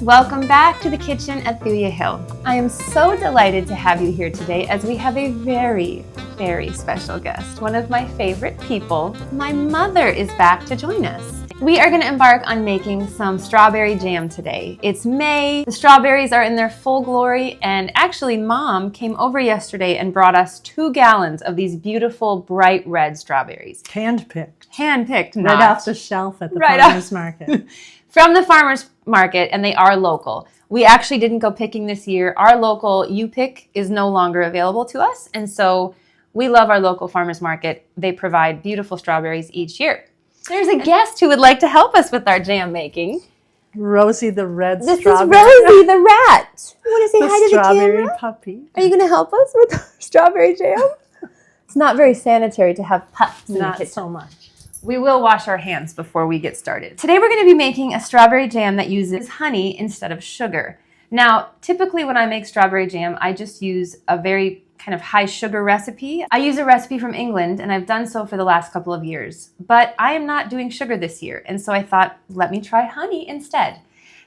welcome back to the kitchen at Thuja Hill. I am so delighted to have you here today as we have a very special guest. One of my favorite people, my mother, is back to join us. We are going to embark on making some strawberry jam today. It's May, the strawberries are in their full glory, and actually Mom came over yesterday and brought us 2 gallons of these beautiful bright red strawberries. Handpicked, right off the shelf at the farmer's market. From the farmer's market, and they are local. We actually didn't go picking this year. Our local U-Pick is no longer available to us, and so we love our local farmer's market. They provide beautiful strawberries each year. There's a guest who would like to help us with our jam making. Rosie the red This strawberry. is Rosie the rat. You want to say the hi to the strawberry camera? puppy. Are you going to help us with our strawberry jam? It's not very sanitary to have pups in the kitchen. Not so much. We will wash our hands before we get started. Today we're going to be making a strawberry jam that uses honey instead of sugar. Now, typically when I make strawberry jam, I just use a very kind of high sugar recipe. I use a recipe from England, and I've done so for the last couple of years. But I am not doing sugar this year, and so I thought, let me try honey instead.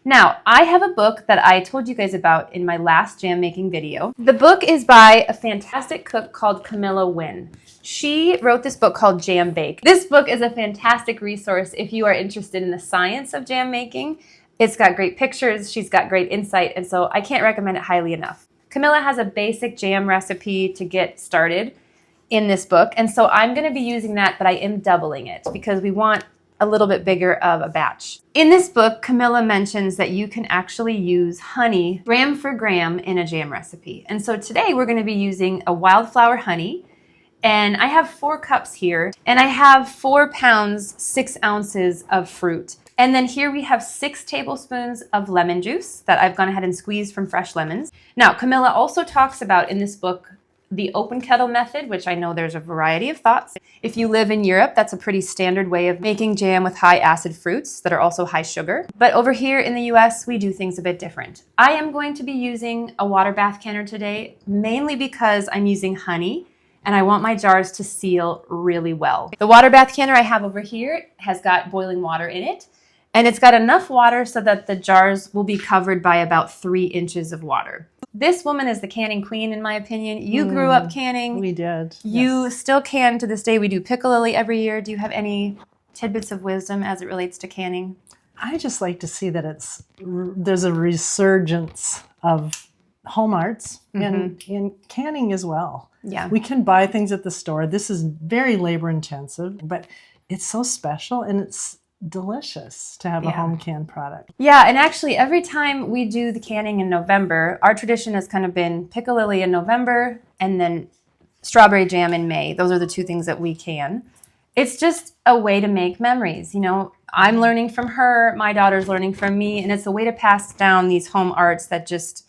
Now, I have a book that I told you guys about in my last jam making video. The book is by a fantastic cook called Camilla Wynn. She wrote this book called Jam Bake. This book is a fantastic resource if you are interested in the science of jam making. It's got great pictures, she's got great insight, and so I can't recommend it highly enough. Camilla has a basic jam recipe to get started in this book, and so I'm going to be using that, but I am doubling it because we want a little bit bigger of a batch. In this book, Camilla mentions that you can actually use honey gram for gram in a jam recipe. And so today we're going to be using a wildflower honey, and I have 4 cups here, and I have 4 pounds, 6 ounces of fruit. And then here we have 6 tablespoons of lemon juice that I've gone ahead and squeezed from fresh lemons. Now, Camilla also talks about in this book the open kettle method, which I know there's a variety of thoughts. If you live in Europe, that's a pretty standard way of making jam with high acid fruits that are also high sugar. But over here in the US, we do things a bit different. I am going to be using a water bath canner today, mainly because I'm using honey and I want my jars to seal really well. The water bath canner I have over here has got boiling water in it, and it's got enough water so that the jars will be covered by about 3 inches of water. This woman is the canning queen, in my opinion. You grew up canning. We did. You still can to this day. We do piccalilli every year. Do you have any tidbits of wisdom as it relates to canning? I just like to see that there's a resurgence of home arts and in canning as well. Yeah. We can buy things at the store. This is very labor intensive, but it's so special and it's delicious to have a home canned product. Yeah, and actually every time we do the canning in November, our tradition has kind of been piccalilli in November and then strawberry jam in May. Those are the 2 things that we can. It's just a way to make memories. You know, I'm learning from her, my daughter's learning from me, and it's a way to pass down these home arts that just,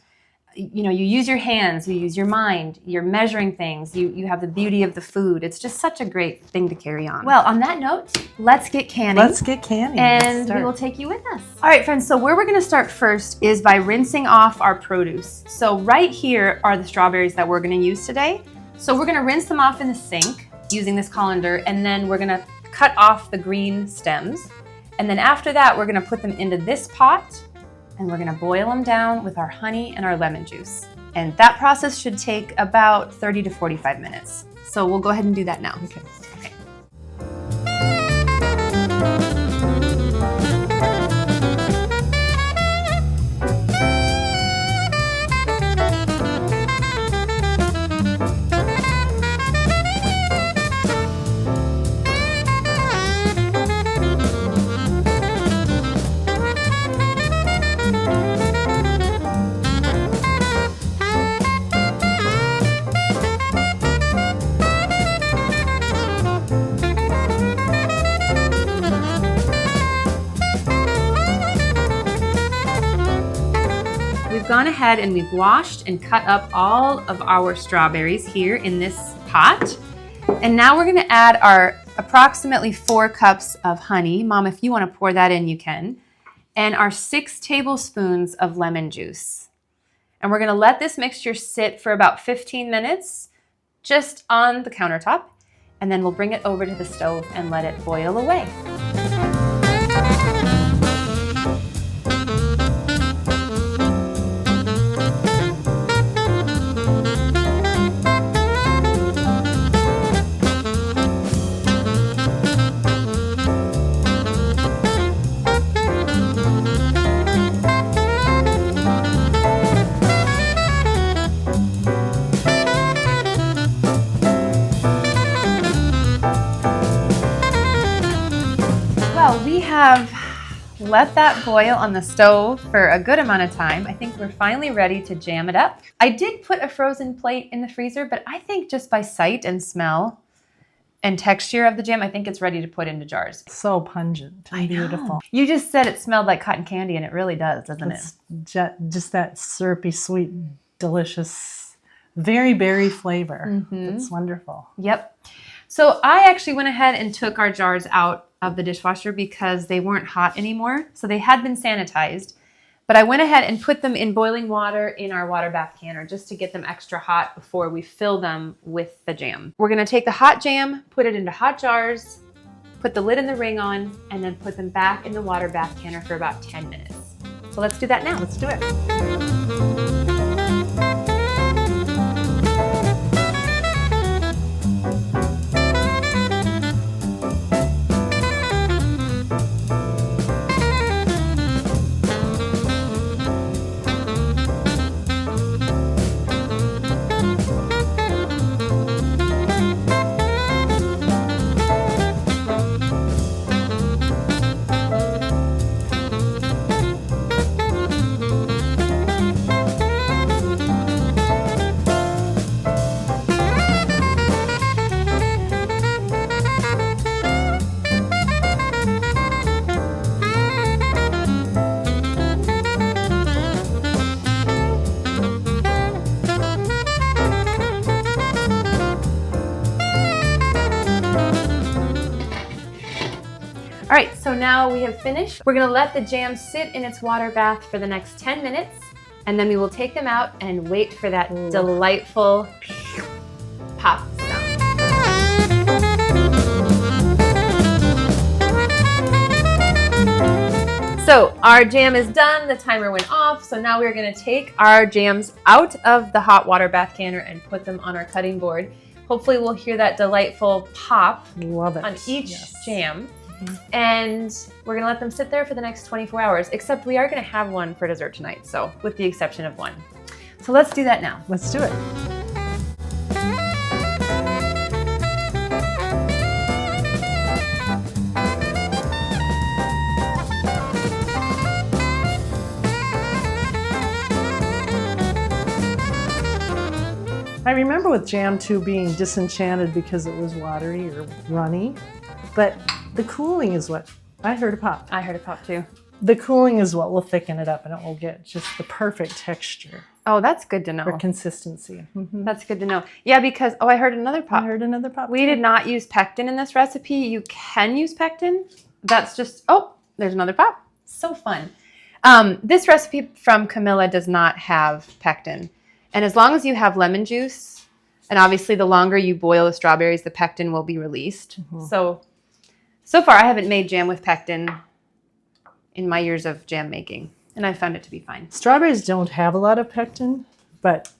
you know, you use your hands, you use your mind, you're measuring things, you have the beauty of the food. It's just such a great thing to carry on. Well, on that note, let's get canning. Let's get canning. And we will take you with us. All right, friends, so where we're gonna start first is by rinsing off our produce. So right here are the strawberries that we're gonna use today. So we're gonna rinse them off in the sink using this colander, and then we're gonna cut off the green stems. And then after that, we're gonna put them into this pot, and we're gonna boil them down with our honey and our lemon juice. And that process should take about 30 to 45 minutes. So we'll go ahead and do that now. Okay. Gone ahead and we've washed and cut up all of our strawberries here in this pot. And now we're gonna add our approximately 4 cups of honey. Mom, if you wanna pour that in, you can. And our 6 tablespoons of lemon juice. And we're gonna let this mixture sit for about 15 minutes just on the countertop. And then we'll bring it over to the stove and let it boil away. have let that boil on the stove for a good amount of time. I think we're finally ready to jam it up. I did put a frozen plate in the freezer, but I think just by sight and smell and texture of the jam, I think it's ready to put into jars. So pungent and beautiful. You just said it smelled like cotton candy, and it really does, doesn't it? Just that syrupy, sweet, delicious, very berry flavor. It's wonderful. Yep. So I actually went ahead and took our jars out of the dishwasher because they weren't hot anymore. So they had been sanitized, but I went ahead and put them in boiling water in our water bath canner just to get them extra hot before we fill them with the jam. We're gonna take the hot jam, put it into hot jars, put the lid and the ring on, and then put them back in the water bath canner for about 10 minutes. So let's do that now. Let's do it. All right, so now we have finished. We're gonna let the jam sit in its water bath for the next 10 minutes, and then we will take them out and wait for that delightful pop sound. So our jam is done, the timer went off, so now we're gonna take our jams out of the hot water bath canner and put them on our cutting board. Hopefully we'll hear that delightful pop on each jam. And we're gonna let them sit there for the next 24 hours, except we are gonna have one for dessert tonight, so with the exception of one. So let's do that now. Let's do it. I remember with jam too being disenchanted because it was watery or runny, but the cooling is what, I heard a pop. I heard a pop too. The cooling is what will thicken it up and it will get just the perfect texture. Oh, that's good to know. Or consistency. That's good to know. Yeah, because, oh, I heard another pop. I heard another pop. We did not use pectin in this recipe. You can use pectin. That's just, oh, there's another pop. So fun. This recipe from Camilla does not have pectin. And as long as you have lemon juice, and obviously the longer you boil the strawberries, the pectin will be released. So far I haven't made jam with pectin in my years of jam making, and I found it to be fine. Strawberries don't have a lot of pectin, but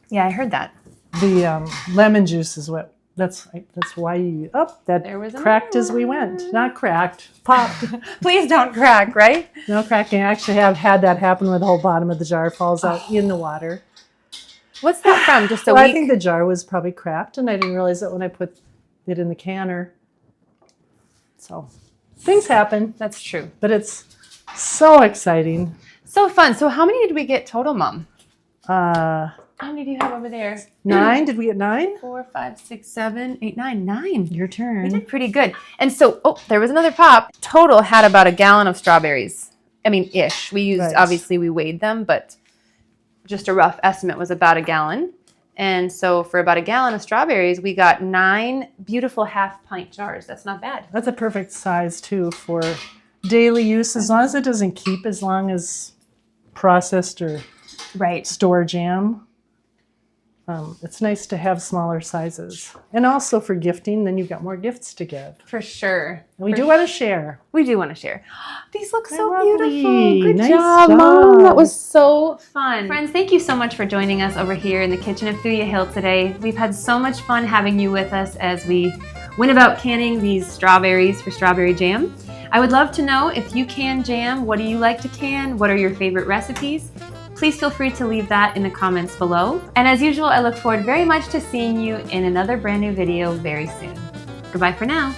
yeah, I heard that. The lemon juice is what, that's why you, there was cracked as we went. Not cracked, popped. Please don't crack, right? No cracking. I actually have had that happen where the whole bottom of the jar falls out in the water. What's that from? Just a week? I think the jar was probably cracked, and I didn't realize it when I put it in the canner. So things happen. That's true. But it's so exciting. So fun. So how many did we get total, Mom? How many do you have over there? 9. Did we get 9? 4, 5, 6, 7, 8, 9. 9. Your turn. We did pretty good. And so, oh, there was another pop. Total had about a gallon of strawberries. I mean, ish. We used, obviously we weighed them, but just a rough estimate was about a gallon. And so for about a gallon of strawberries, we got 9 beautiful half-pint jars. That's not bad. That's a perfect size, too, for daily use, as long as it doesn't keep as long as processed or store jam. It's nice to have smaller sizes. And also for gifting, then you've got more gifts to give. For sure. And we do want to share. We do want to share. These look so lovely. Beautiful. Good Nice job, Mom. That was so fun. Friends, thank you so much for joining us over here in the kitchen of Thuja Hill today. We've had so much fun having you with us as we went about canning these strawberries for strawberry jam. I would love to know if you can jam. What do you like to can? What are your favorite recipes? Please feel free to leave that in the comments below. And as usual, I look forward very much to seeing you in another brand new video very soon. Goodbye for now.